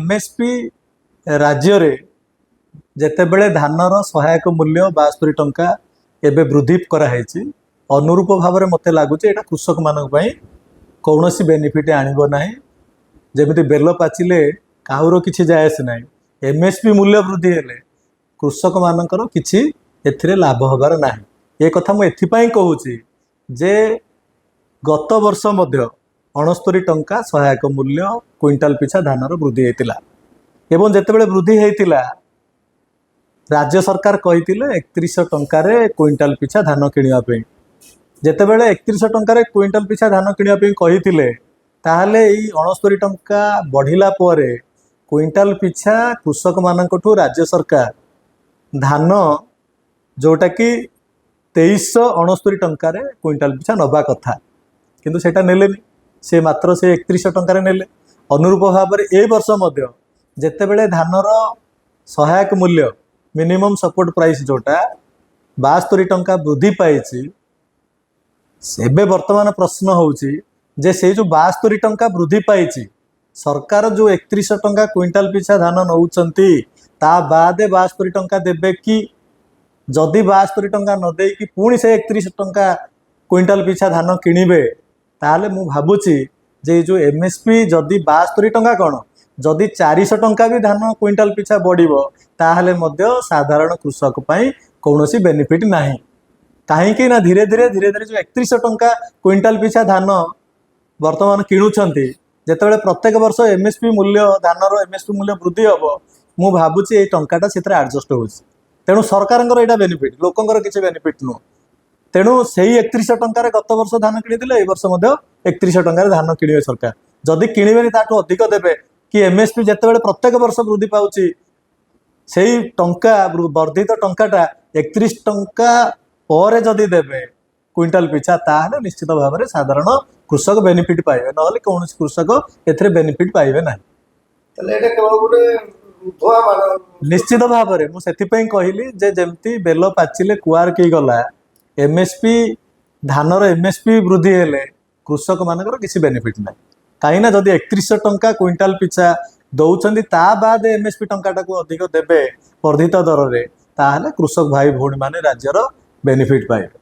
MSP राज्य रे जेतेबेले धानर सहायक मूल्य 72 टंका एबे वृद्धि कराई अनुरूप भाव में मत लगुच यहाँ कृषक मान कौन बेनिफिट आणव ना जमी बेल पाचिले काहुर किसी जायस ना एमएसपी मूल्य वृद्धि हेले कृषक मानकर किसी एथिरे लाभ हबार ना ये कथा मुझे कहूँ जे गत वर्ष मध्य 69 टंका सहायक मूल्य क्विंटाल पिछा धानर वृद्धि होता एवं जितेबाला वृद्धि होता राज्य सरकार कही 31 टंकार क्विंटाल पिछा धान किणापी जितेबाला 31 टंकार क्विंटाल पिछा धान किणापी कही ताहले 69 टंका बढ़िला पर क्विंटाल पिछा कृषक मानकठू राज्य सरकार धान जोटा कि 2369 टंकार क्विंटाल पिछा नबा कथा किंतु सेटा नेलेनी से मात्र से 31 टंकार नेले अनुरूप भाव में ए वर्ष मध्य जेतेबेले धानर सहायक मूल्य मिनिमम सपोर्ट प्राइस जोटा 72 टंका वृद्धि पाई एबे वर्तमान प्रश्न होउची जे से जो 72 टंका वृद्धि पाई सरकार जो 31 टंका क्विंटाल पिछा धान नौचंती ता बादे 72 टंका देबे कि जदि 72 टंका न दे कि पुणी से 31 टंका क्विंटाल पिछा धान किणिबे ताहले मु भाबुची जे जो एमएसपी जदि 72 टंका कौन जदि 400 टंका भी धान क्विंटाल पिछा बढ़िबो ताहले मध्य साधारण कृषक पई कौनसी बेनिफिट नाही कहीं ना धीरे धीरे जो 31 टंका क्विंटाल पिछा धान वर्तमान किणुछंती जेतेबेले प्रत्येक वर्ष एमएसपी मूल्य धानर एमएसपी मूल्य वृद्धि हम मु भाबुची ए टंकाटा सेतरे एडजस्ट होउची तेणु सरकारंकर एटा बेनिफिट लोकंकर किसी बेनिफिट नु तेणु से 31 टंकार गत वर्ष धान किणी ए वर्ष 31 टंकार धान किणे सरकार जदि किणवे ताठू अधिक देवे कि एमएसपी जितेबाला प्रत्येक वर्ष वृद्धि पाउची से टंका वर्धित टंकाटा 31 टंका पर जदि देवे क्विंटाल पिछा ताहले निश्चित भाव में साधारण कृषक बेनिफिट पाइबे ना कौन कृषक एथरे बेनिफिट पाइबे ना निश्चित भाव में मुझे कहली जे जमती बेल पाचिले कुआर की गला एमएसपी धानर एमएसपी वृद्धि हेले कृषक मानकर किसी बेनिफिट ना कहीं जदि 31 टंका क्विंटाल पिछा दौरान ता बाद एमएसपी टंकाटा को अधिक देवे वर्धित दर में ताहले कृषक भाई भौणी माने राज्यर बेनिफिट पाइबे।